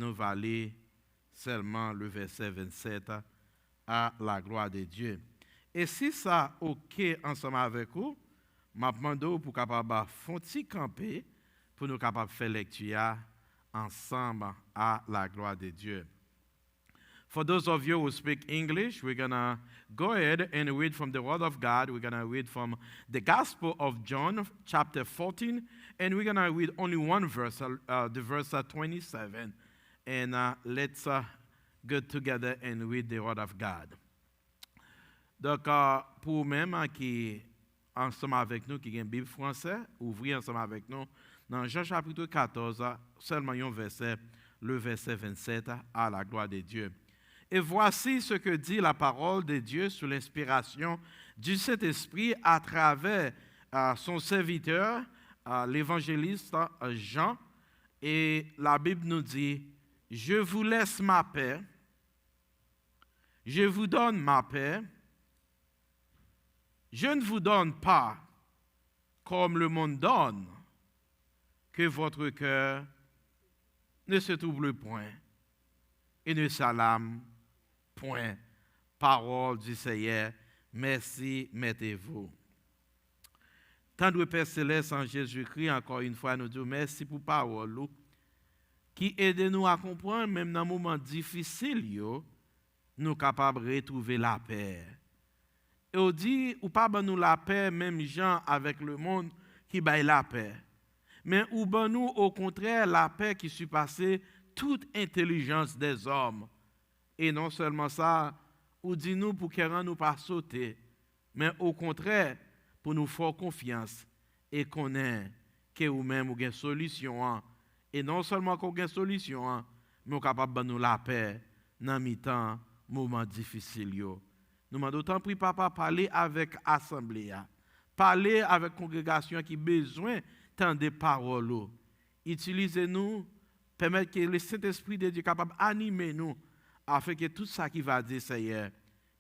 nous va aller seulement le verset 27 à la gloire de Dieu. Et si ça OK ensemble avec vous, m'a demandé pour capable fonti camper pour nous capable faire lecture ensemble à la gloire de Dieu. For those of you who speak English, we're going to go ahead and read from the Word of God. We're going to read from the Gospel of John, chapter 14, and we're going to read only one verse, the verse 27. And let's get together and read the Word of God. Donc, pour même qui ensemble avec nous, qui a une Bible française, ouvrez ensemble avec nous dans Jean chapitre 14, seulement un verset, le verset 27, à la gloire de Dieu. Et voici ce que dit la parole de Dieu sous l'inspiration du Saint-Esprit à travers son serviteur, l'évangéliste Jean. Et la Bible nous dit, « Je vous laisse ma paix, je vous donne ma paix, je ne vous donne pas comme le monde donne, que votre cœur ne se trouble point et ne s'alarme point. » Parole du Seigneur, merci, mettez-vous. Tendre Père Céleste en Jésus-Christ, encore une fois, nous disons merci pour parole qui aide nous à comprendre, même dans un moment difficile, nous sommes capables de retrouver la paix. Et on dit, ou pas nous la paix, même gens avec le monde qui baille la paix. Mais ou nous, au contraire, la paix qui surpasse toute intelligence des hommes. Et non seulement ça, ou dit nous pour que nous pas sauter, mais au contraire, pour nous faire confiance et connaître que nous-mêmes nous avons une solution. Et non seulement qu'on a une solution, mais nous sommes capables de nous la paix dans les temps, moments difficiles. Nous m'avons d'autant pris, papa, parler avec l'assemblée, parler avec la congrégation qui a besoin tant de paroles. Utilisez-nous, permettez que le Saint-Esprit de Dieu soit capable d'animer nous, afin que tout ça qui va dire, Seigneur,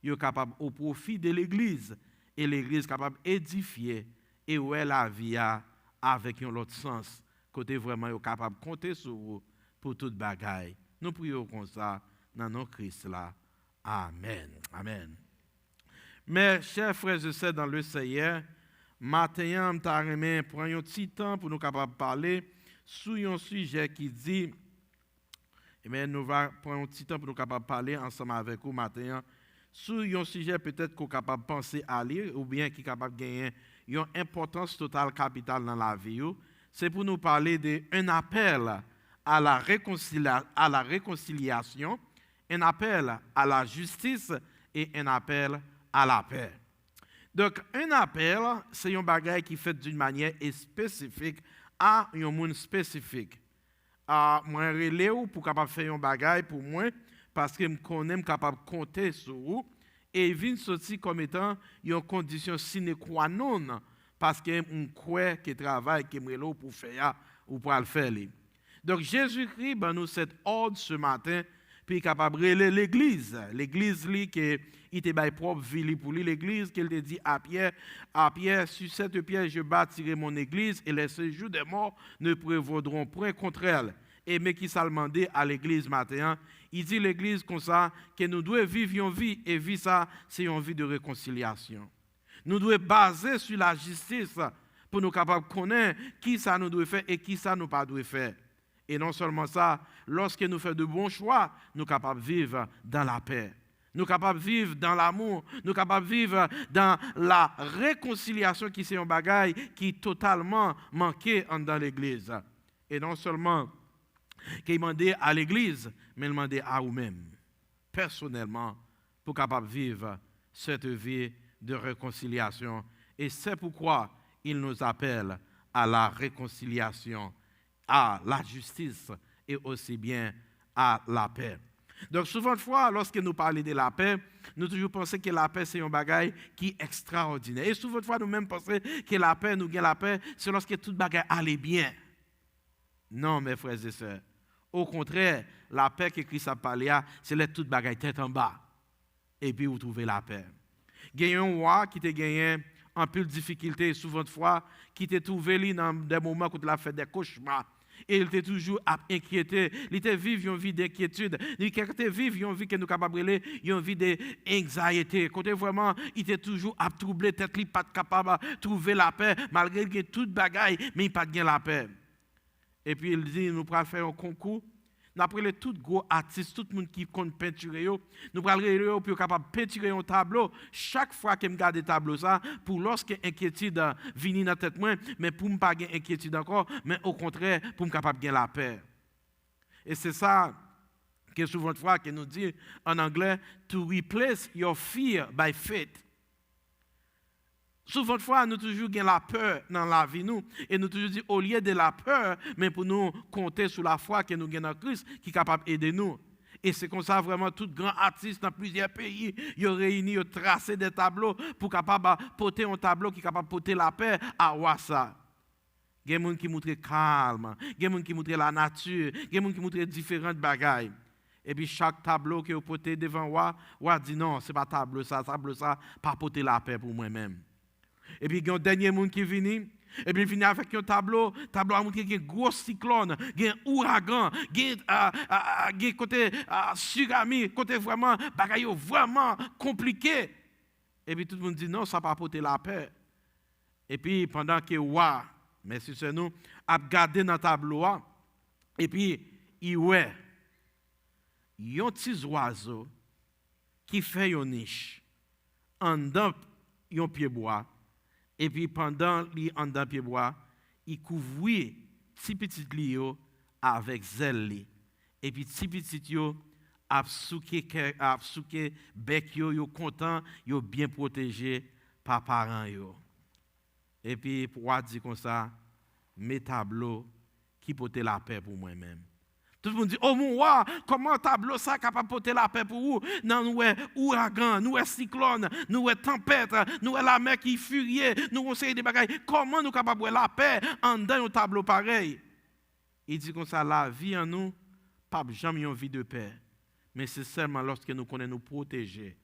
soit capable au profit de l'Église, et l'Église capable d'édifier, et où est la vie avec un autre sens, côté vraiment capable de compter sur vous pour toute bagaille. Nous prions comme ça dans nos Christ là. Amen. Amen. Mes chers frères et sœurs dans le Seigneur, maintenant, je vais prendre un petit temps pour nous capables de parler sur un sujet qui dit, nous allons prendre un petit temps pour nous capables de parler ensemble avec vous maintenant sur un sujet peut-être qu'on est capable de penser à lire ou bien qui est capable de gagner une importance totale capitale dans la vie. C'est pour nous parler d'un appel à la réconciliation, un appel à la justice et un appel à la paix. Donc, un appel, c'est un bagage qui est fait d'une manière spécifique à un monde spécifique. Moi, je relève pour capable faire un bagage pour moi, parce que je suis capable de compter sur vous, et il vient sortir comme étant une condition sine qua non, parce que je crois que travail que je relève pour faire ou pour le faire. Donc, Jésus-Christ, nous cet ordre ce matin, puis il est capable de relayer l'Église. L'Église, qui était sa propre vie pour lui. L'Église, qu'il a dit à Pierre, sur cette pierre, je bâtirai mon Église, et les séjours des morts ne prévaudront point contre elle. Et mais qui s'est demandé à l'Église matin, il dit l'Église comme ça, que nous devons vivre une vie, et vie ça, c'est une vie de réconciliation. Nous devons baser sur la justice pour nous capables de connaître qui ça nous doit faire et qui ça nous pas doit faire. Et non seulement ça, lorsque nous faisons de bons choix, nous sommes capables de vivre dans la paix. Nous sommes capables de vivre dans l'amour. Nous sommes capables de vivre dans la réconciliation qui est un bagage qui est totalement manqué dans l'Église. Et non seulement qu'il demandait à l'Église, mais il demandait à nous-mêmes, personnellement, pour capable de vivre cette vie de réconciliation. Et c'est pourquoi il nous appelle à la réconciliation, à la justice et aussi bien à la paix. Donc souvent de fois, lorsque nous parlons de la paix, nous toujours pensons que la paix c'est un bagage qui est extraordinaire. Et souvent de fois, nous-mêmes pensons que la paix, nous gagnons la paix, c'est lorsque tout bagage allait bien. Non, mes frères et sœurs. Au contraire, la paix que Christ a parlé, c'est là tout bagage tête en bas. Et puis vous trouvez la paix. Il y a un roi qui a gagné en pile de difficultés, souvent de fois, qui t'a trouvé dans des moments où il a fait des cauchemars. Et il était toujours inquiété. Il était vivre une vie d'inquiétude. Il était vivre une vie que nous capables de une vie d'anxiété. Côté vraiment, il était toujours à troubler tête, il pas capable de trouver la paix malgré qu'il y a toute bagaille, mais il pas de la paix. Et puis il dit nous pourrons faire un concours. Nous appelons tous les gros artistes, tout le monde qui compte peinturer, nous allons réunir pour capable peinturer un tableau. Chaque fois que je regarde le tableau, ça, pour lorsque inquiétude vient dans la tête, mais pour ne pas avoir inquiétude encore, mais au contraire, pour me capable de gagner la paix. Et c'est ça que souvent de fois que nous dit en anglais, to replace your fear by faith. Souvent de fois, nous toujours gagnons la peur dans la vie, nous, et nous toujours dit au lieu de la peur, mais pour nous compter sur la foi que nous gagnons en Christ, qui est capable d'aider nous. Et c'est comme ça, vraiment, tout grand artiste dans plusieurs pays, ils ont réuni, ils ont tracé des tableaux pour capable porter un tableau qui est capable de porter la paix à Wassa. Il y a des gens qui montrent calme, il y a des gens qui montrent la nature, il y a des gens qui montrent différentes bagailles. Et puis chaque tableau que vous portez devant vous dit non, ce n'est pas tableau ça, pas porter la paix pour moi-même. Et puis, il y a un dernier monde qui est venu. Et puis, il vient avec un tableau. Le tableau a montré qu'il y a un gros cyclone, il y a un ouragan, il y a un côté tsunami, côté vraiment, bagaille vraiment compliqué. Et puis, tout le monde dit non, ça ne va pas porter la paix. Et puis, pendant que merci c'est nous, a regardé dans le tableau, et puis, il voit un petit oiseau qui fait une niche en dedans un pied bois. Et puis pendant qu'il en dans pied bois, il couvrait petit petit lio avec zèle. Et puis petit petit yo a souké bec yo content, yo bien protégé par parents yo. Et puis pour dire comme ça, mes tableaux qui portent la paix pour moi-même. Tout le monde dit, oh mon roi, comment un tableau ça capable de porter la paix pour vous? Non, nous avons ouragan, nous avons cyclone, nous avons tempête, nous avons la mer qui est furieuse, nous avons des bagailles. Comment nous sommes capables de la paix en dans un tableau pareil? Il dit comme ça, la vie en nous, pas jamais une vie de paix. Mais c'est seulement lorsque nous connaissons nous protéger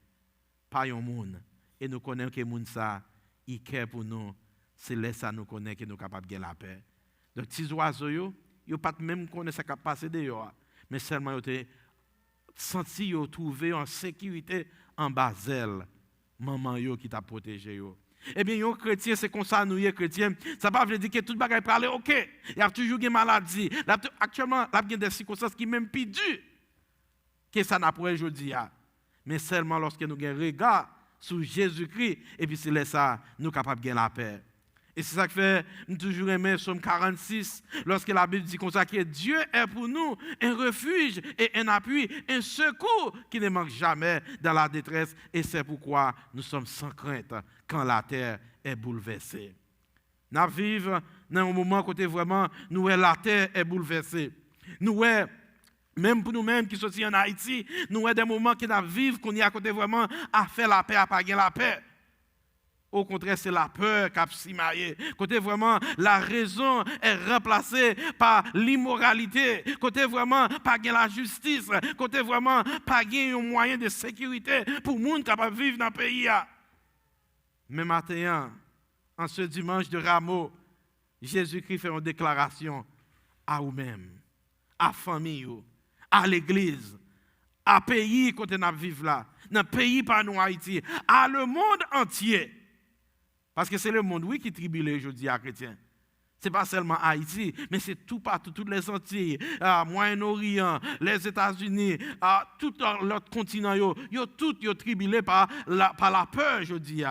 par un monde. Et nous connaissons que le monde ça, il care pour nous. C'est là ça nous connaît que nous sommes capables de gagner la paix. Donc, petits oiseaux, ils n'ont pas même connaissent ce qui a passé dehors. Mais seulement ils ont senti, ils ont trouvé en sécurité en Basel. Maman qui t'a protégé. Eh bien, les chrétiens, c'est comme ça, nous, les chrétiens. Ça ne veut pas dire que tout le monde peut aller, ok. Il y a toujours des maladies. Actuellement, il y a des circonstances qui sont même plus dures que ça n'a pas aujourd'hui. Mais seulement lorsque nous avons un regard sur Jésus-Christ, et puis c'est là ça, nous sommes capables de gagner la paix. Et c'est ça que fait, nous toujours aimé Psaume 46, lorsque la Bible dit comme ça, que Dieu est pour nous un refuge et un appui, un secours qui ne manque jamais dans la détresse. Et c'est pourquoi nous sommes sans crainte quand la terre est bouleversée. Nous vivons dans un moment où vraiment, la terre est bouleversée. Même pour nous-mêmes qui sommes en Haïti, nous avons des moments qui nous vivons, qu'on y a côté vraiment à faire la paix, à pas gagner la paix. Au contraire, c'est la peur qui a simaillé. Côté vraiment, la raison est remplacée par l'immoralité. Côté vraiment, pas gagner la justice. Côté vraiment, pas gagner un moyen de sécurité pour les gens capables de vivre dans le pays. Mais maintenant, en ce dimanche de Rameau, Jésus-Christ fait une déclaration à vous-même, à la famille, à l'église, à pays côté nous vivons là, dans le pays par nous Haïti, à le monde entier. Parce que c'est le monde, oui, qui tribule aujourd'hui à chrétien. Ce n'est pas seulement Haïti, mais c'est tout partout, toutes les Antilles, Moyen-Orient, les États-Unis, tout l'autre continent, tout tribulé par la peur, je dis.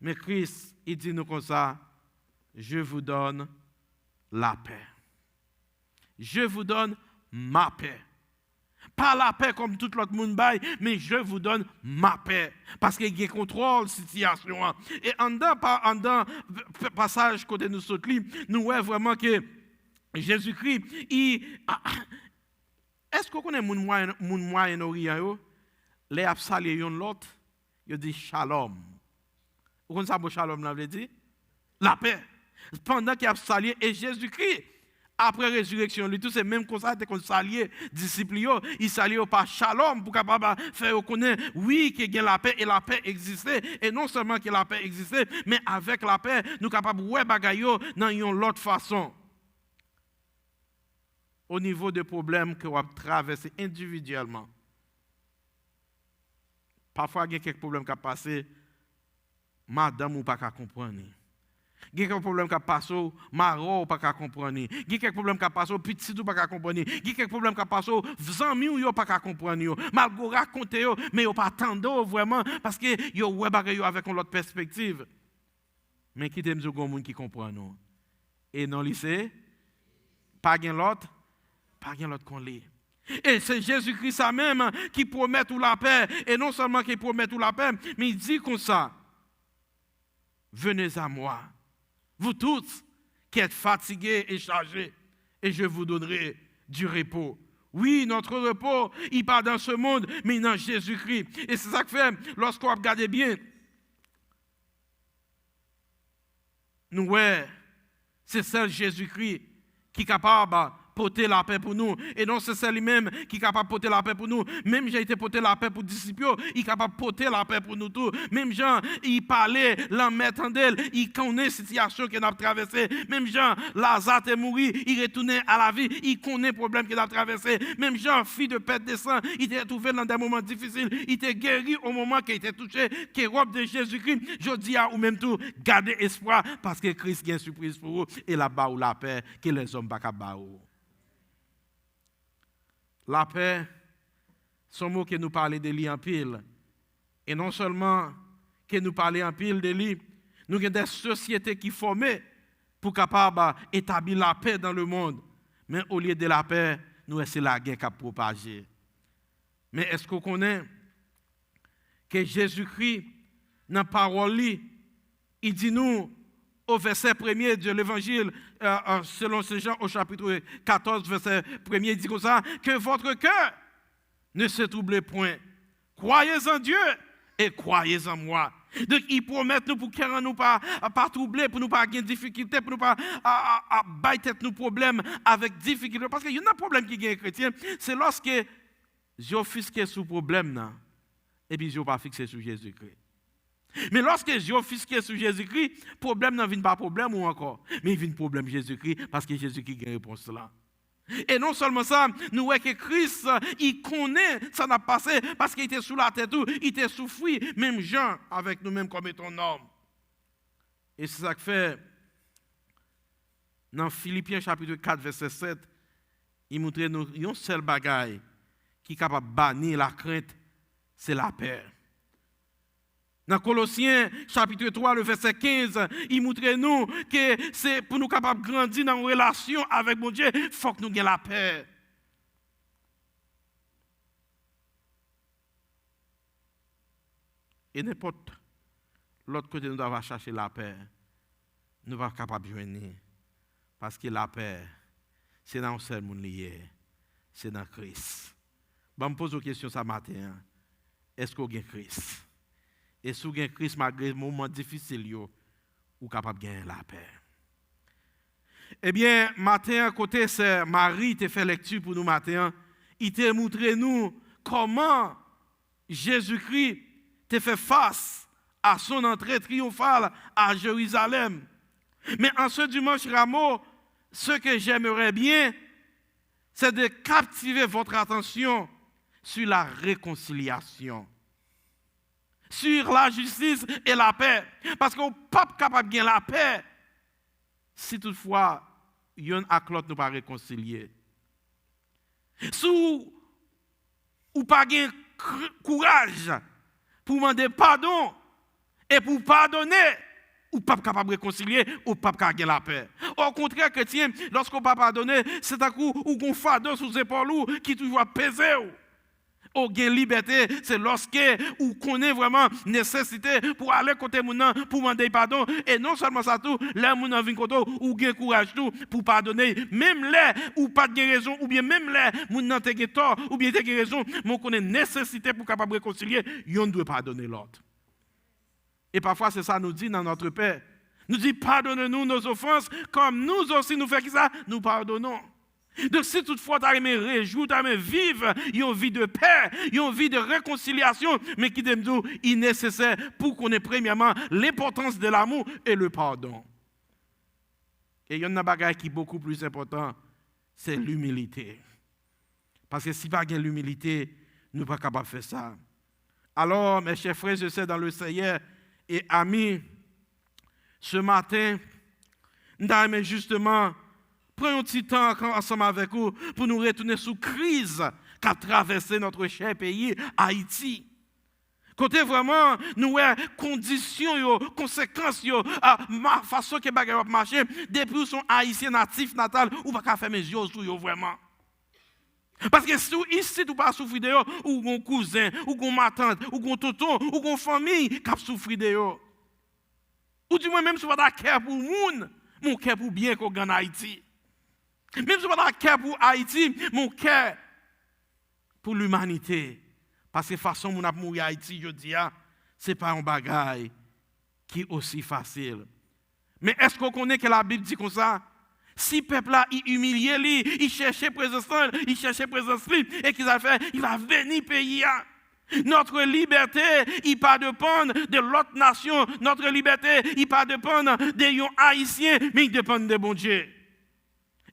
Mais Christ, il dit nous comme ça, je vous donne la paix. Je vous donne ma paix. Pas la paix comme tout l'autre monde baille, mais je vous donne ma paix. Parce qu'il y a contrôle de la situation. Et en dans passage côté nous sautons, nous voyons vraiment que Jésus-Christ, est-ce qu'on connaît mon Moyen-Orient? Les absalés l'autre, il dit shalom. Vous connaissez ça, shalom, là, veut dire? La paix. Pendant qu'il y a absalé, et Jésus-Christ, après la résurrection, lui, tout c'est même comme ça, qu'on s'alliait, disciples, ils s'allient par shalom pour capable faire reconnaître, oui, qu'il y a la paix et la paix existait. Et non seulement que la paix existait, mais avec la paix, nous sommes capables de faire bagaille dans une autre façon. au niveau des problèmes que vous avez traversés individuellement. Parfois, il y a quelques problèmes qui passent, madame ou pas qu'à comprendre. Il y a quelques problèmes qui passent, maro ou pas qu'à comprendre. Il y a quelques problèmes qui passent, petit ou pas qu'à comprendre. Il y a quelques problèmes qui passent, amis ou pas qu'à comprendre. Malgré raconter, mais vous pas attendre vraiment parce que vous voyez avec une autre perspective. Mais qui t'aime au monde qui comprend nous. Et dans le lycée, pas l'autre qu'on lit. Et c'est Jésus-Christ ça même qui promet tout la paix. Et non seulement qu'il promet tout la paix, mais il dit comme ça, venez à moi, vous tous qui êtes fatigués et chargés, et je vous donnerai du repos. Oui, notre repos, il part dans ce monde, mais dans Jésus-Christ. Et c'est ça que fait, lorsqu'on regarde bien, nous, ouais, c'est seul Jésus-Christ qui est capable de porter la paix pour nous. Et non, c'est celui même qui est capable de porter la paix pour nous. Même j'ai été porter la paix pour les disciples, il est capable de porter la paix pour nous tous. Même Jean, il parlait, l'en mettant d'elle, il connaît la situation qu'il a traversée. Même Jean, Lazare est mort, il retournait à la vie, il connaît le problème qu'il a traversé. Même Jean, fille de pète de sang, il était trouvé dans des moments difficiles, il était guéri au moment qu'il était touché, qu'il est robe de Jésus-Christ. Je dis à ou même tout, gardez espoir parce que Christ a une surprise pour vous et là-bas où la paix que les hommes ne peuvent pas. La paix, son mot que nous parlons de lui en pile. Et non seulement que nous parlons en pile de lui, nous avons des sociétés qui formées pour capable établir la paix dans le monde. Mais au lieu de la paix, nous c'est la guerre qui a propagé. Mais est-ce qu'on connaît que Jésus-Christ, dans la parole, il dit nous, au verset 1er de l'évangile, selon Saint Jean, au chapitre 14, verset 1er, il dit comme ça, que votre cœur ne se trouble point. Croyez en Dieu et croyez en moi. Donc, il promet nous pour que nous pas troubler, pour nous pas avoir de difficultés, pour nous pas bailler nos problèmes avec difficulté. Parce qu'il y a un problème qui est chrétien, c'est lorsque j'offusque sous problème, et puis je ne pas fixé sur Jésus-Christ. Mais lorsque j'ai offusqué sur Jésus-Christ, le problème ne vient pas problème ou encore, mais il vient problème Jésus-Christ parce que Jésus-Christ a une réponse là. Et non seulement ça, nous voyons que Christ, il connaît ça n'a passé parce qu'il était sous la tête, il était souffri, même Jean avec nous-mêmes comme étant homme. Et c'est ça que fait, dans Philippiens chapitre 4, verset 7, il montre nous un seul bagaille qui est capable de bannir la crainte, c'est la paix. Dans Colossiens, chapitre 3, le verset 15, il montre nous que c'est pour nous capables de grandir dans une relation avec mon Dieu, il faut que nous ayons la paix. Et n'importe l'autre côté, nous devons chercher la paix. Nous ne sommes pas capables de joindre. Parce que la paix, c'est dans le seul monde lié, c'est dans Christ. Je me pose une question ce matin. Est-ce qu'on a Christ? Et si vous avez Christ, malgré les moments difficiles, vous êtes capable de gagner la paix. Eh bien, matin, à côté, c'est Marie qui fait lecture pour nous matin. Il t'a montré nous comment Jésus-Christ t'a fait face à son entrée triomphale à Jérusalem. Mais en ce dimanche Rameau, ce que j'aimerais bien, c'est de captiver votre attention sur la réconciliation, sur la justice et la paix. Parce qu'on n'est pas capable de gagner la paix si toutefois, yon ak l'autre ne pas réconcilier. Si ou pas gagner courage pour demander pardon et pour pardonner, ou pas capable de réconcilier, ou pas capable de gagner la paix. Au contraire, chrétien, lorsqu'on ne peut pas pardonner, c'est un coup où on fardeau sous les épaules qui toujours pèse. Ou gain liberté, c'est lorsque ou connaît vraiment nécessité pour aller côté moun pour demander pardon et non seulement ça tout, là moun vinn côté ou gain courage tout pour pardonner même là ou pas de raison ou bien même là moun nan te tort ou bien te raison, mais on connaît nécessité pour capable réconcilier, on doit pardonner l'autre. Et parfois c'est ça nous dit dans notre Père. Nous dit pardonnez-nous nos offenses comme nous aussi nous faisons ça, nous pardonnons. Donc si toutefois tu as aimé réjouir, tu as aimé vivre une vie de paix, une vie de réconciliation, mais qui est nécessaire pour qu'on ait premièrement l'importance de l'amour et le pardon. Et il y a un bagage qui est beaucoup plus important, c'est l'humilité. Parce que si pas de l'humilité, nous ne sommes pas capables de faire ça. Alors, mes chers frères, je sais dans le Seigneur et amis, ce matin, nous allons justement prendre un petit temps ensemble avec vous pour nous retourner sous crise qu'a traversé notre cher pays, Haïti. Côté vraiment, nous avons conditions, conséquences, ma façon que les choses marchent, depuis qu'ils sont haïtiens natifs, natal, ou pas faire mes yeux sur eux vraiment. Parce que si ici, tu pas souffrir de eux, ou ton cousin, ou ton ma tante, ou ton tonton, ou ton famille qui a souffert de eux. Ou du moins, même si tu n'as pas de cœur pour le monde, mon cœur pour bien qu'on gagne Haïti. Même si tu n'as pas de cœur pour Haïti, mon cœur pour l'humanité. Parce que la façon dont on a mouru Haïti, je dis, ce n'est pas un bagage qui est aussi facile. Mais est-ce qu'on connaît que la Bible dit comme ça? Si le peuple là, il humiliait, il cherchait présence, et qu'il a fait, il va venir payer. Notre liberté, il ne dépend pas de l'autre nation. Notre liberté, il ne dépend pas des Haïtiens, mais il dépend de bon Dieu.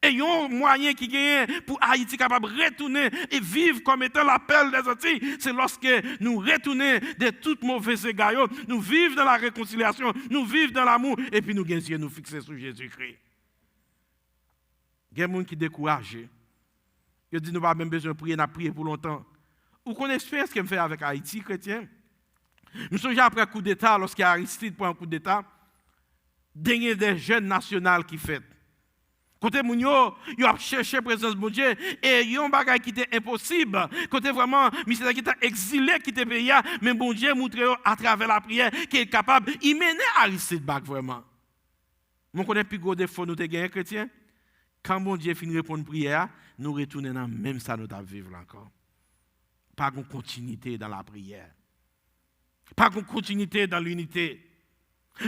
Et il y a un moyen qui gagne pour Haïti capable de retourner et vivre comme étant l'appel des Antilles. C'est lorsque nous retournons de toutes mauvaises égards, nous vivons dans la réconciliation, nous vivons dans l'amour, et puis nous gagnons nous fixer sur Jésus-Christ. Il y a des gens qui sont découragés. Ils disent nous n'avons pas même besoin de prier, nous avons prié pour longtemps. Vous connaissez ce que je fais avec Haïti, chrétien? Nous sommes après un coup d'État, lorsqu'il y a Aristide pour un coup d'État, il y a des jeunes nationaux qui font. Côté Mounio, ils ont cherché la présence de Dieu et ils ont un bagage qui était impossible. Côté vraiment, monsieur qui était exilé, qui était payé, mais bon Dieu montre à travers la prière qu'il est capable d'y mener Aristide back vraiment. Mon connaît plus gros défaut nous te gagné chrétien. Quand bon Dieu finit de répondre à la prière, nous retournons dans même ça nous vivre encore. Pas de continuité dans la prière. Pas de continuité dans l'unité.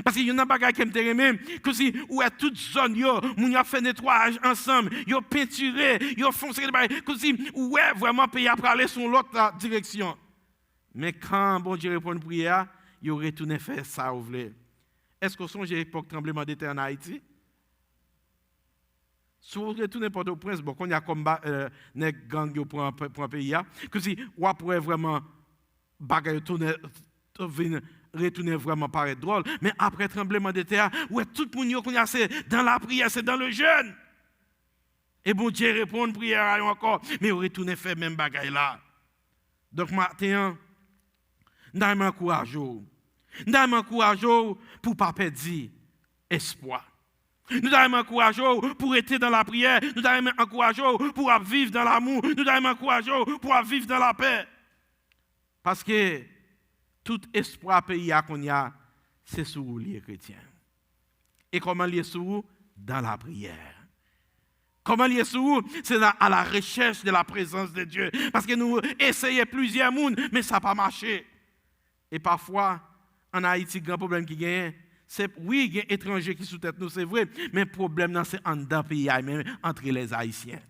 Parce qu'il y a un bagage qui me même que si où est toute zone yo, moun a fait nettoyage ensemble, yo peinturé, yo foncé que si où est vraiment pays après aller sur l'autre direction. Mais quand bon Dieu répond à une prière, yo retourné faire ça ou voulez. Est-ce que songe l'époque tremblement de terre en Haïti? Si vous retournez Port-au-Prince, bon, quand il y a combat nèg gang yo pour un pays que si ou après vraiment bagage tourner retourner vraiment paraître drôle, mais après tremblement de terre, ouais, tout le monde c'est dans la prière, c'est dans le jeûne. Et bon Dieu répond à prière encore, mais on retourne faire même bagaille là. Donc maintenant, nous m'encourageons. Nous m'encourageons pour ne pas perdre espoir. Nous m'encourageons pour être dans la prière, nous m'encourageons pour vivre dans l'amour, nous m'encourageons pour vivre dans la paix. Parce que tout espoir pays qu'on y a, c'est sur vous, les chrétiens. Et comment lier sur vous? Dans la prière. Comment lier sur vous? C'est à la recherche de la présence de Dieu. Parce que nous essayons plusieurs mondes, mais ça n'a pas marché. Et parfois, en Haïti, le grand problème qui gagne, c'est oui, il y a des étrangers qui sous tête nous, c'est vrai, mais le problème, c'est en dedans pays, même entre les Haïtiens.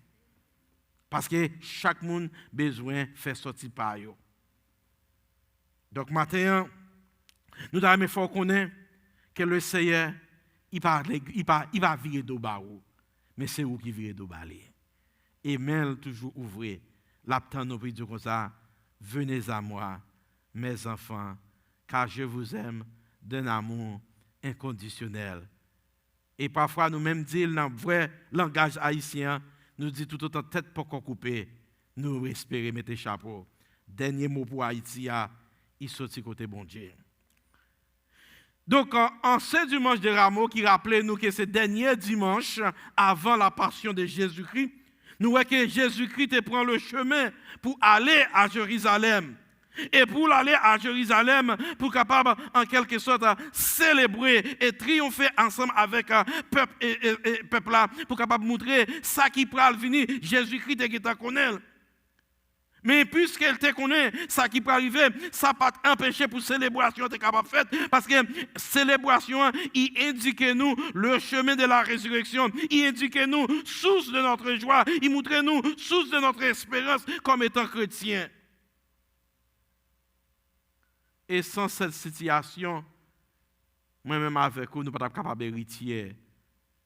Parce que chaque monde a besoin de faire sortir par eux. Donc, maintenant, nous devons faire connaître que le Seigneur, il va virer d'eau barou, mais c'est vous qui virez d'eau balé. Et même toujours ouvrir, l'attend nous pour dire comme ça, venez à moi, mes enfants, car je vous aime d'un amour inconditionnel. Et parfois, nous-mêmes disons dans le vrai langage haïtien, nous disons tout autant tête pour qu'on coupe, nous espérons mettre chapeau. Dernier mot pour Haïti, il sortit côté bon Dieu. Donc, en ce dimanche de Rameau, qui rappelait nous que ce dernier dimanche, avant la passion de Jésus-Christ, nous voyons que Jésus-Christ prend le chemin pour aller à Jérusalem. Et pour aller à Jérusalem, pour capable en quelque sorte célébrer et triompher ensemble avec peuple et peuple là, pour capable montrer ça qui pourra venir, Jésus-Christ est qui t'a connaît. Mais puisqu'elle te connaît, ça qui peut arriver, ça pas empêcher pour célébration de capable faire parce que célébration, il indique nous le chemin de la résurrection, il indique nous source de notre joie, il montre nous source de notre espérance comme étant chrétien. Et sans cette situation, moi-même avec vous, nous ne sommes pas capables d'héritier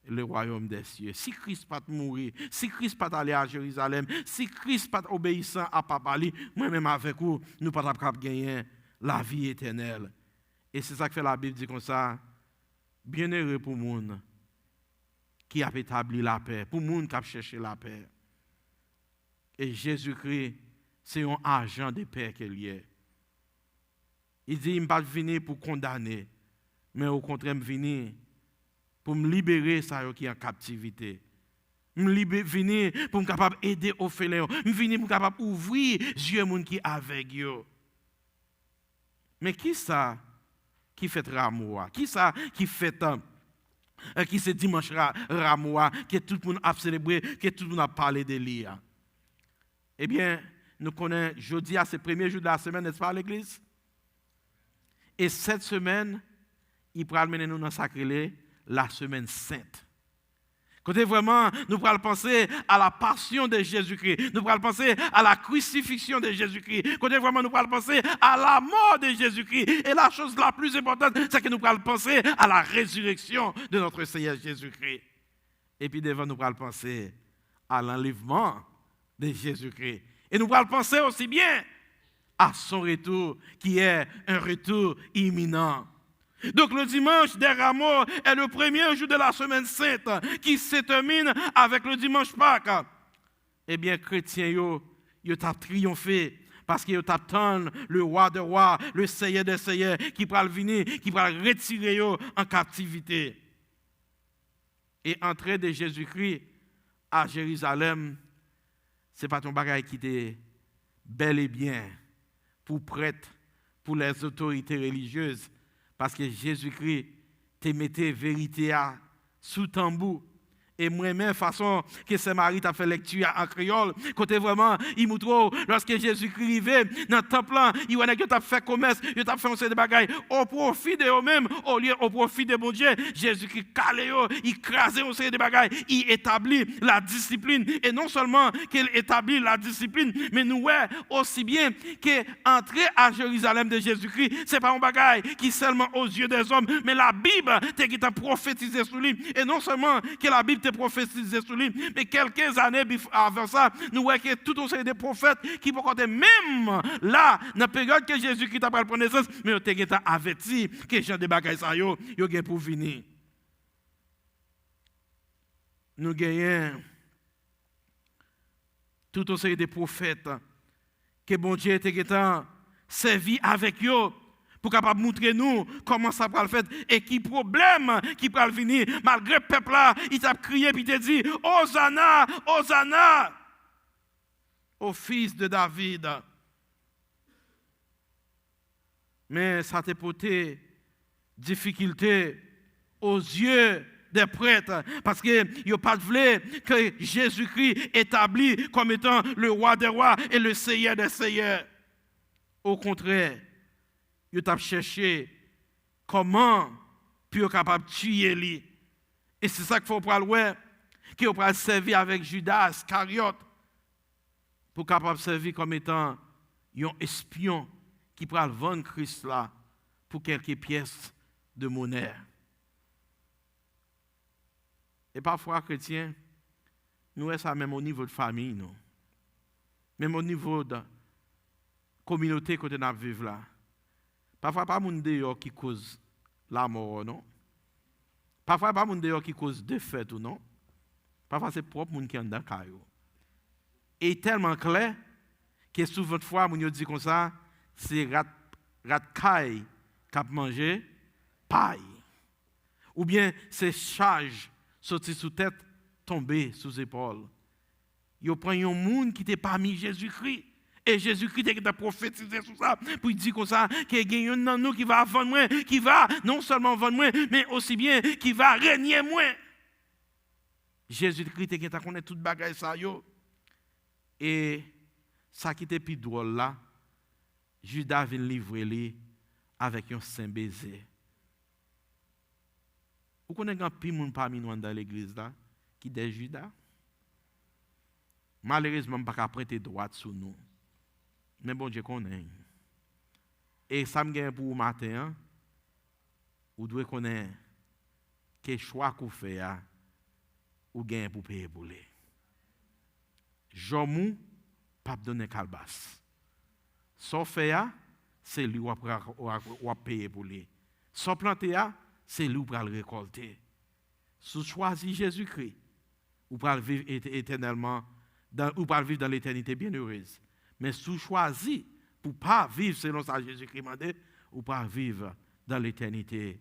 le royaume des cieux. Si Christ pas mourir, si Christ pas aller à Jérusalem, si Christ pas obéissant à papa, moi-même avec vous, nous pas capable gagner la vie éternelle. Et c'est ça que fait la Bible dit comme ça. Bienheureux pour le monde qui a établi la paix, pour le monde qui a cherché la paix. Et Jésus-Christ, c'est un agent de paix qu'il est. Il dit, il ne pas venir pour condamner, mais au contraire, il venir pour me libérer ça qui est en captivité. Me venir pour me capable aider aux félins. Me venir pour capable ouvrir les yeux gens qui avec yo. Mais qui ça qui fait Ramoua? Qui ça qui fait qui c'est dimanche Ramoua que tout le monde a célébré, que tout le monde a parlé de lui? Eh bien, nous connaissons jeudi à ce premier jour de la semaine, n'est-ce pas, à l'église? Et cette semaine, il pourra mener nous dans sacré la semaine sainte. Quand vraiment, nous pourrons penser à la passion de Jésus-Christ. Nous pourrons penser à la crucifixion de Jésus-Christ. Quand vraiment, nous pourrons penser à la mort de Jésus-Christ. Et la chose la plus importante, c'est que nous pourrons penser à la résurrection de notre Seigneur Jésus-Christ. Et puis devant, nous pourrons penser à l'enlèvement de Jésus-Christ. Et nous pourrons penser aussi bien à son retour, qui est un retour imminent. Donc le dimanche des Rameaux est le premier jour de la semaine sainte qui se termine avec le dimanche Pâques. Eh bien, chrétiens, ils ont triomphé parce qu'ils attendent le roi des rois, le Seigneur des seigneurs qui va venir, qui va retirer eux en captivité. Et entrer de Jésus-Christ à Jérusalem, ce n'est pas ton bagage qui était bel et bien pour prêtres, pour les autorités religieuses. Parce que Jésus-Christ te mettait vérité sous tambour. Et moi-même, façon que Saint-Marie t'a fait lecture en créole, côté vraiment, il m'a trouvé, lorsque Jésus-Christ arrivait dans le temple, il a fait commerce, il a fait un des bagailles au profit de eux-mêmes, au profit de mon Dieu. Jésus-Christ calait, il crasait un des bagailles, il établit la discipline. Et non seulement qu'il établit la discipline, mais nous voyons aussi bien qu'entrer à Jérusalem de Jésus-Christ, ce n'est pas un bagaille qui seulement aux yeux des hommes, mais la Bible t'a prophétisé sur lui. Et non seulement que la Bible prophétisé sur lui, mais quelques années avant ça, nous voyons que tout un série de prophètes qui vont compter même là, dans la période que Jésus-Christ a pris connaissance, mais ils ont averti que les gens de bagaille ça yo ont pour venir. Nous gagnons tout un série de prophètes que bon Dieu était servi avec eux pour capable montrer nous comment ça va le faire et qui problème qui va venir malgré le peuple là, il t'a crié puis il dit Hosanna, Hosanna au fils de David. Mais ça t'a porté difficulté aux yeux des prêtres parce que ils pas voulu que Jésus-Christ établi comme étant le roi des rois et le Seigneur des seigneurs. Au contraire, ils ont cherché comment puis capable de tuer lui. Et c'est ça qu'il faut prendre ouais, qu'il faut servir avec Judas Iscariote pour capable servir comme étant un espion qui pourra vendre Christ là pour quelques pièces de monnaie. Et parfois chrétiens, nous sommes ça même au niveau de famille nous. Même au niveau de communauté que nous vivons là. Parfois, pas moun dehors qui cause la mort, non? Parfois, pas moun dehors qui cause défaite, ou non? Parfois, c'est propre moun qui est dans le caillou. Et tellement clair que souvent de fois, moun dit comme ça, c'est rat caille qui a mangé paille. Ou bien, c'est charge sorti sous tête, tombé sous épaule. Yo prend un monde qui n'était pas mis Jésus-Christ. Et Jésus-Christ a prophétisé sur ça, pour dire comme ça, qu'il y a un dans nous qui va vendre moins, qui va non seulement vendre moins, mais aussi bien qui va régner moins. Jésus-Christ a connaît toute bagaille ça yo. Et ça qui était plus drôle là, Judas vient livrer lui avec un saint baiser. Vous connaissez un peu de monde parmi nous dans l'église là, qui est Judas? Malheureusement, je ne peux pas prêter droite sur nous. Mais bon Dieu connaît. Et ça me gagne pour le matin, vous devez connaître quel choix qu'on fait ou gain pour payer pour lui. Jomou, pas donner calbas. Son fait, c'est lui qui va payer pour lui. Son planté, c'est lui qui va le récolter. Si vous choisissez Jésus-Christ, vous pouvez vivre éternellement, vous pouvez vivre dans l'éternité bienheureuse. Mais si vous choisissez pour ne pas vivre selon ça Jésus-Christ m'a dit, vous pouvez vivre dans l'éternité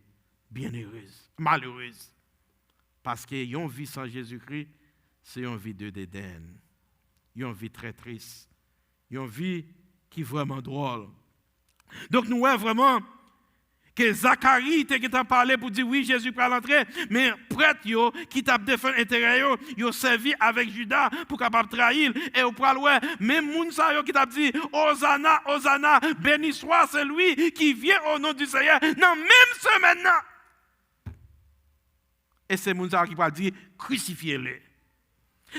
bienheureuse, malheureuse. Parce que une vie sans Jésus-Christ, c'est une vie de dédain. Une vie très triste. Une vie qui est vraiment drôle. Donc nous voyons vraiment que Zacharie était parlé pour dire oui, Jésus peut l'entrer, mais prêtre qui t'a défendu l'intérieur, ils ont servi avec Judas pour capable trahir. Et au poil, même Mounsa qui t'a dit Hosanna, Hosanna, béni soit celui qui vient au nom du Seigneur. Non, même ce maintenant. Et c'est Mounsa qui va dire crucifiez-le.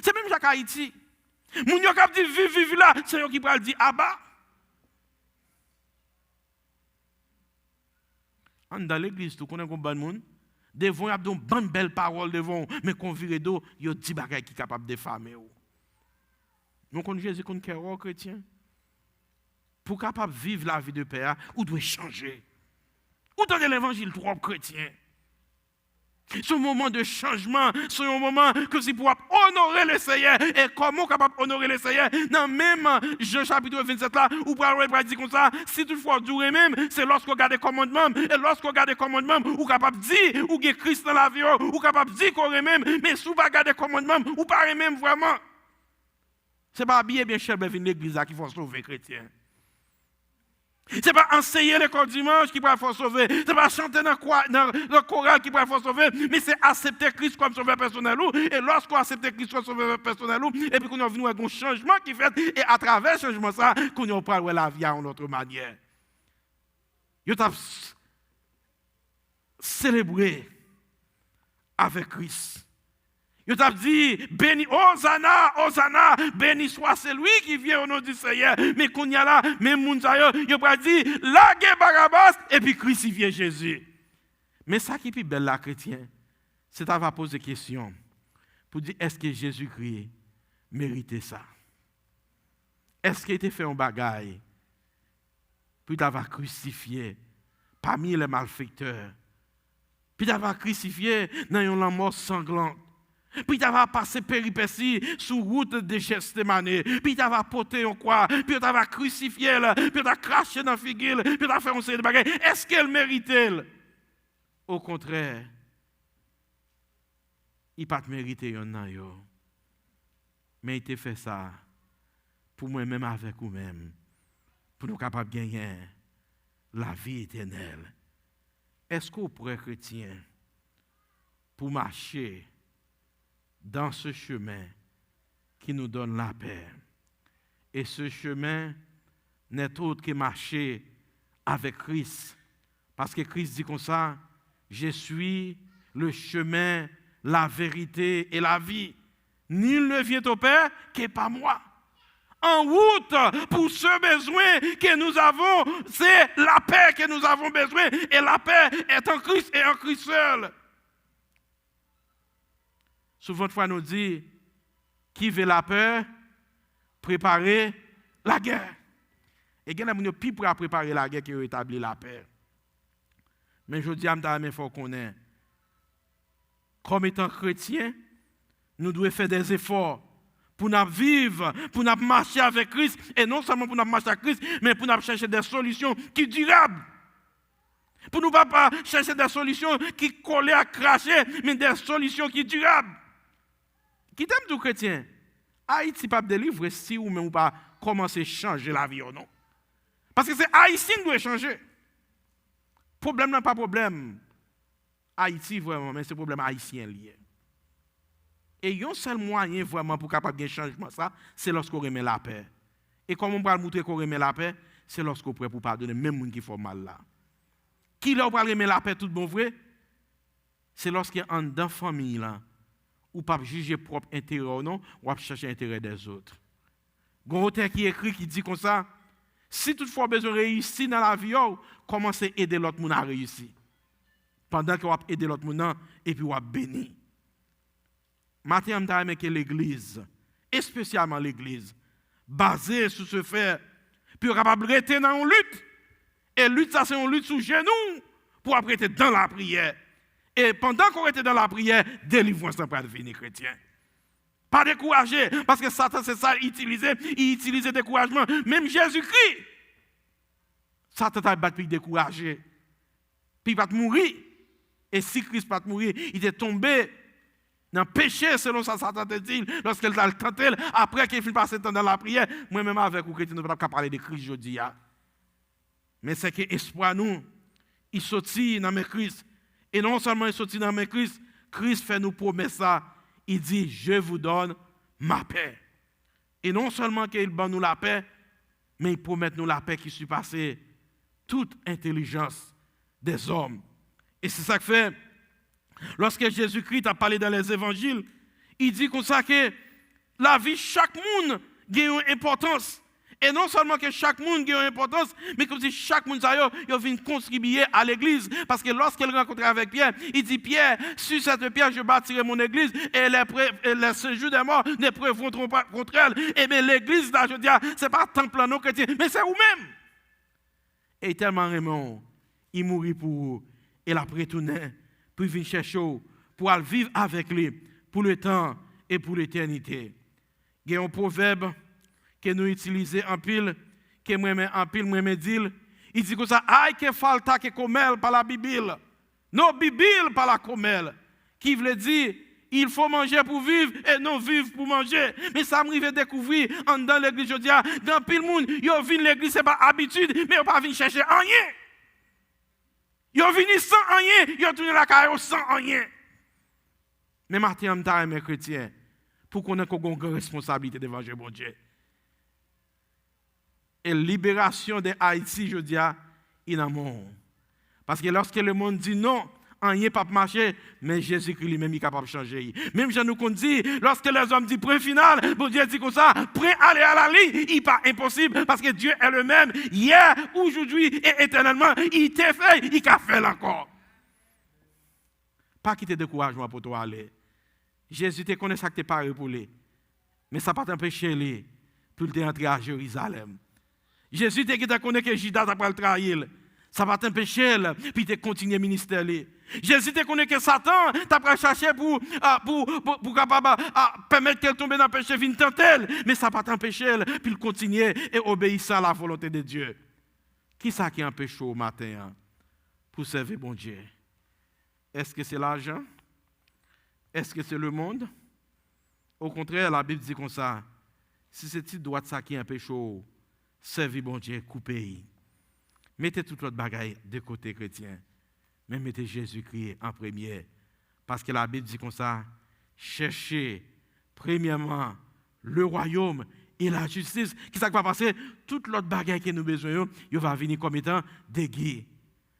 C'est même Jacques Haïti. Moun yo kap dit vive là, c'est eux qui va dire Abba. Dans l'église, tout connaît comme bon monde. Devant, il y a une bonne belle parole devant, mais qu'on vire d'eau, il y a 10 bagages qui sont capables de famer. Nous connaissons Jésus comme un chrétien. Pour capable vivre la vie de paix, ou doit changer. Ou donner l'évangile trop chrétien. C'est un moment de changement, c'est un moment que c'est pour honorer le Seigneur. Et comment capable honorer le Seigneur? Dans même Jean chapitre 27 là, où Paul dit comme ça, si toutefois durer même, c'est lorsqu'on regarde les commandements, et lorsqu'on regarde les commandements, ou capable de dire, ou qu'il y a Christ dans la vie, ou capable de dire qu'on même, mais si vous ne regardez les commandements, ou pas même vraiment. Ce n'est pas bien cher de venir l'église qui faut sauver les chrétiens. Ce n'est pas enseigner le corps dimanche qui peut faire sauver. Ce n'est pas chanter dans le choral qui peut faire sauver. Mais c'est accepter Christ comme sauveur personnel. Et lorsqu'on accepte Christ comme sauveur personnel, et puis qu'on a venu avec un changement qui fait, et à travers ce changement, ça, qu'on a parlé la vie en autre manière. Vous avez célébré avec Christ. Vous avez dit, béni, Hosanna, Hosanna, béni soit celui qui vient au nom du Seigneur. Mais qu'on y a là, même Mounsayo, vous avez dit, laguez Barabbas, et puis crucifiez Jésus. Mais ça qui est plus belle là, chrétien, c'est d'avoir posé des questions pour dire, est-ce que Jésus-Christ méritait ça? Est-ce qu'il a fait un bagaille pour d'avoir crucifié parmi les malfaiteurs, puis d'avoir crucifié dans une mort sanglante? Puis tu vas passer péripéties sur route de Gethsémani. Puis tu vas porter en croix. Puis tu vas crucifier. Puis tu vas cracher dans la figure. Puis tu vas faire un série de bagages. Est-ce qu'elle méritait? Au contraire, il n'a pas mérité yon nan yo. Mais il t'a fait ça pour moi-même avec vous-même. Pour nous capables de gagner la vie éternelle. Est-ce qu'on pourrait chrétien pour marcher dans ce chemin qui nous donne la paix? Et ce chemin n'est autre que marcher avec Christ. Parce que Christ dit comme ça, je suis le chemin, la vérité et la vie. Nul ne vient au Père que par moi. En route pour ce besoin que nous avons, c'est la paix que nous avons besoin. Et la paix est en Christ et en Christ seul. Souvent, fois nous dit, qui veut la paix, préparer la guerre. Et il y a des gens qui pour préparer la guerre qui rétablit la paix. Mais je dis à il faut qu'on ait, comme étant chrétiens, nous devons faire des efforts pour nous vivre, pour nous marcher avec Christ, et non seulement pour nous marcher avec Christ, mais pour nous chercher des solutions qui sont durables. Pour nous pas chercher des solutions qui collent à cracher, mais des solutions qui sont durables. Qui t'aime du chrétien? Haïti pas délivrer si ou même pas commencer à changer la vie ou non. Parce que c'est Haïtien qui doit changer. Problème n'est pas problème Haïti vraiment, mais c'est problème haïtien lié. Et un seul moyen vraiment pour capable de changement ça, c'est lorsqu'on remet la paix. Et comment on va montrer qu'on remet la paix, c'est lorsqu'on est prêt pour pardonner même gens qui font mal là. Qui là va remettre la paix tout bon vrai? C'est lorsqu'il y a un dans famille là. Ou pas juger propre intérêt ou non, ou pas chercher l'intérêt des autres. Il y a un auteur qui écrit qui dit comme ça, si toutefois besoin de réussir dans la vie, commencez à aider l'autre monde à réussir. Pendant que vous aidez l'autre monde, et puis vous bénir. Maintenant, je aimé que l'Église, et spécialement l'Église, basée sur ce fait, puis capable de rester dans une lutte. Et lutte, ça c'est une lutte sous genoux pour après être dans la prière. Et pendant qu'on était dans la prière, délivrance n'est pas devenir chrétien. Pas décourager, parce que Satan, c'est ça, il utilisait découragement. Même Jésus-Christ, Satan t'a battu pour décourager. Puis il va te mourir. Et si Christ va te mourir, il est tombé dans le péché, selon ça, Satan te dit, lorsqu'il a tenté, après qu'il finit par passer temps dans la prière, moi-même avec vous, chrétiens, nous ne pouvons pas parler de Christ aujourd'hui. Mais c'est que l'espoir, nous, il sortit dans mes Christ. Et non seulement il sortit dans mes Christ, Christ fait nous promesses ça. Il dit, je vous donne ma paix. Et non seulement qu'il donne nous la paix, mais il promet nous la paix qui surpasse toute intelligence des hommes. Et c'est ça que fait, lorsque Jésus-Christ a parlé dans les évangiles, il dit comme ça que la vie, chaque monde a une importance. Et non seulement que chaque monde a une importance, mais comme si chaque monde vient contribuer à l'église. Parce que lorsqu'il rencontre avec Pierre, il dit, Pierre, sur cette pierre, je bâtirai mon église, et les séjours des morts ne prévaudront pas contre elle. Et bien l'église, là, je dis, ce n'est pas temple non chrétien, mais c'est vous-même. Et tellement Raymond, il mourit pour vous. Et il a retourné, puis il vient chercher pour aller vivre avec lui, pour le temps et pour l'éternité. Il y a un proverbe que nous utilisons en pile, que moi en pile, moi me dis, il dit comme ça, aïe que falta que comel par la Bible. Non, Bible par la comel. Qui veut dire, il faut manger pour vivre et non vivre pour manger. Mais ça m'arrive à découvrir dans l'église, je dis, dans pile monde, ils viennent l'église, ce n'est pas habitude, mais ils ne pas venir chercher rien. Ils viennent sans rien, ils tournent la carrière sans rien. Mais maintenant, mes chrétiens, pour qu'on ait une responsabilité devant mon Dieu. Et libération de Haïti, je dis, il en monde. Parce que lorsque le monde dit non, rien ne peut marcher, mais Jésus-Christ lui-même est capable de changer. Même je nous dit, lorsque les hommes disent point final, bon Dieu dit comme ça, prêt à aller à la ligne, il n'est pas impossible, parce que Dieu est le même, hier, aujourd'hui et éternellement, il t'a fait, il t'a fait encore. Pas quitter de découragement pour toi aller. Jésus te connaît ça que tu n'es pas pour lui. Mais ça ne va pas t'empêcher lui, pour entrer à Jérusalem. Jésus te connaît que Judas a pas le trahir. Ça va t'empêcher, puis tu continuer le ministère. Jésus te connaît que Satan t'a pas cherché pour permettre qu'elle tombe dans le péché, vienne tenter, mais ça va t'empêcher, puis continuer et obéir à la volonté de Dieu. Qui ça qui empêche au matin pour servir bon Dieu? Est-ce que c'est l'argent? Est-ce que c'est le monde? Au contraire, la Bible dit comme ça, si c'est petit droit ça qui empêche au servir bon Dieu, coupez. Mettez toute votre bagaille de côté chrétien, mais mettez Jésus-Christ en premier. Parce que la Bible dit comme ça, cherchez premièrement le royaume et la justice. Qui ça va passer? Toute l'autre bagaille que nous avons besoin, il va venir comme étant dégué.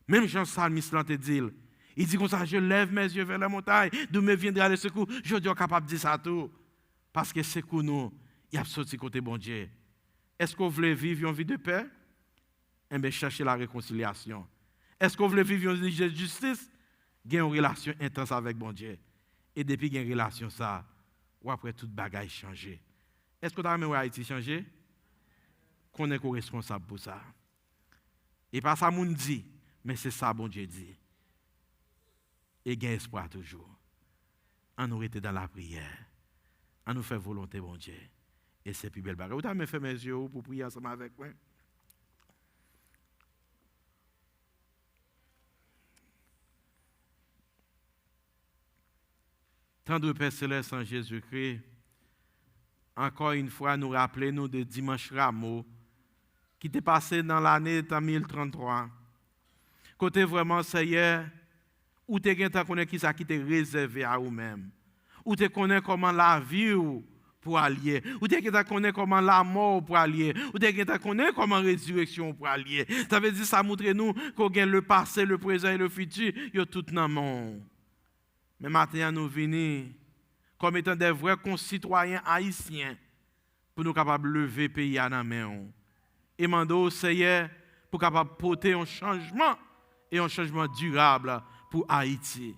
Même Jean Salmiste te dit, il dit comme ça, je lève mes yeux vers la montagne, d'où me viendra le secours. Je suis capable de dire ça tout. Parce que c'est que nous, il y a sorti côté bon Dieu. Est-ce que vous voulez vivre une vie de paix? Eh bien, cherchez la réconciliation. Est-ce que vous voulez vivre une vie de justice? Gagnez une relation intense avec bon Dieu. Et depuis qu'il y a une relation, ça, ou après toute bagaille changer. Est-ce que vous avez Haïti changer? Qu'on est responsable pour ça. Et pas ça, moun dit, mais c'est ça, bon Dieu dit. Et gagne espoir toujours. On nous était dans la prière. On nous fait volonté, bon Dieu. Et c'est plus belle bagarre. Vous avez fait mes yeux pour prier ensemble avec moi? Tant de Père Céleste en Jésus-Christ, encore une fois, nous rappelez-nous de dimanche Rameau, qui était passé dans l'année 1033. Côté vraiment, Seigneur, où tu connais qui ça qui t'est réservé à vous-même. Où tu connais comment la vie pour allier. Où tu connais comment la mort pour allier. Où tu connais comment la résurrection pour allier. Ça veut dire ça montre nous qu'on gagne le passé, le présent et le futur, il y a tout dans le monde. Mais maintenant, nous venons comme étant des vrais concitoyens haïtiens pour nous capables de lever le pays à la main. Et demander au Seigneur pour capable porter un changement et un changement durable pour Haïti.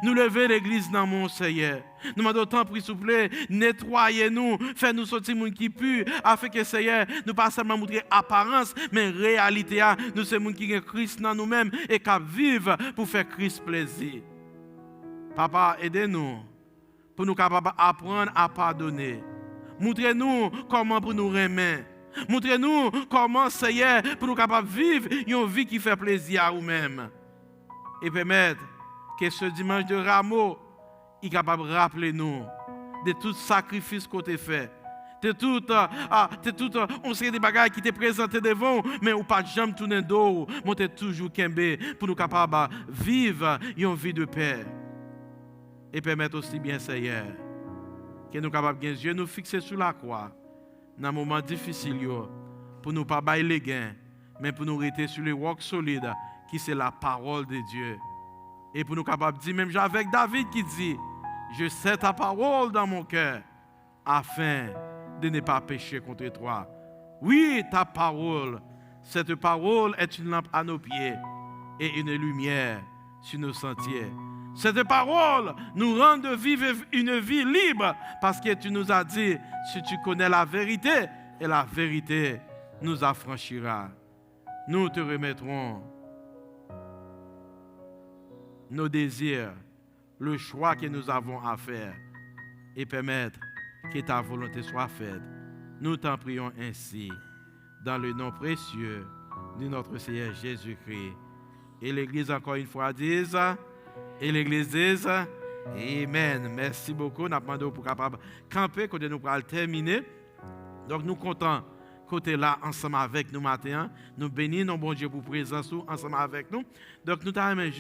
Nous lever l'église dans mon Seigneur. Nous demandons tant, s'il vous plaît, nettoyez-nous, faites-nous sortir monde qui pue, afin que Seigneur, nous pas seulement montrer apparence, mais réalité. Nous sommes monde qui est Christ dans nous-mêmes et qui vivent pour faire Christ plaisir. Papa, aidez-nous pour nous capables d'apprendre à pardonner. Montrez-nous comment pour nous remettre. Montrez-nous comment, Seigneur, pour nous capables de vivre une vie qui fait plaisir à nous-mêmes. Et permettre que ce dimanche de Rameau, il est capable de rappeler nous de tout sacrifice qu'on a fait. De tout, on sait des bagages qui étaient présentés devant, mais ou pas jamais tourner dos, monter toujours kembe pour nous capables de vivre une vie de paix. Et permettre aussi bien, Seigneur, que nous capables de les yeux nous fixer sur la croix dans un moment difficile pour nous pas bailler les gains, mais pour nous rester sur les rocs solides qui c'est la parole de Dieu. Et pour nous capables de dire, même avec David qui dit, je sais ta parole dans mon cœur, afin de ne pas pécher contre toi. Oui, ta parole, cette parole est une lampe à nos pieds et une lumière sur nos sentiers. Cette parole nous rend de vivre une vie libre parce que tu nous as dit, si tu connais la vérité, et la vérité nous affranchira. Nous te remettrons nos désirs, le choix que nous avons à faire et permettre que ta volonté soit faite. Nous t'en prions ainsi, dans le nom précieux de notre Seigneur Jésus-Christ. Et l'Église encore une fois dise, et l'Église dise, Amen. Merci beaucoup. Nous demandons pour capable camper quand nous pourrons terminer. Donc nous comptons côté là ensemble avec nous matin. Nous bénissons bon Dieu pour présence ensemble avec nous. Donc nous t'aimons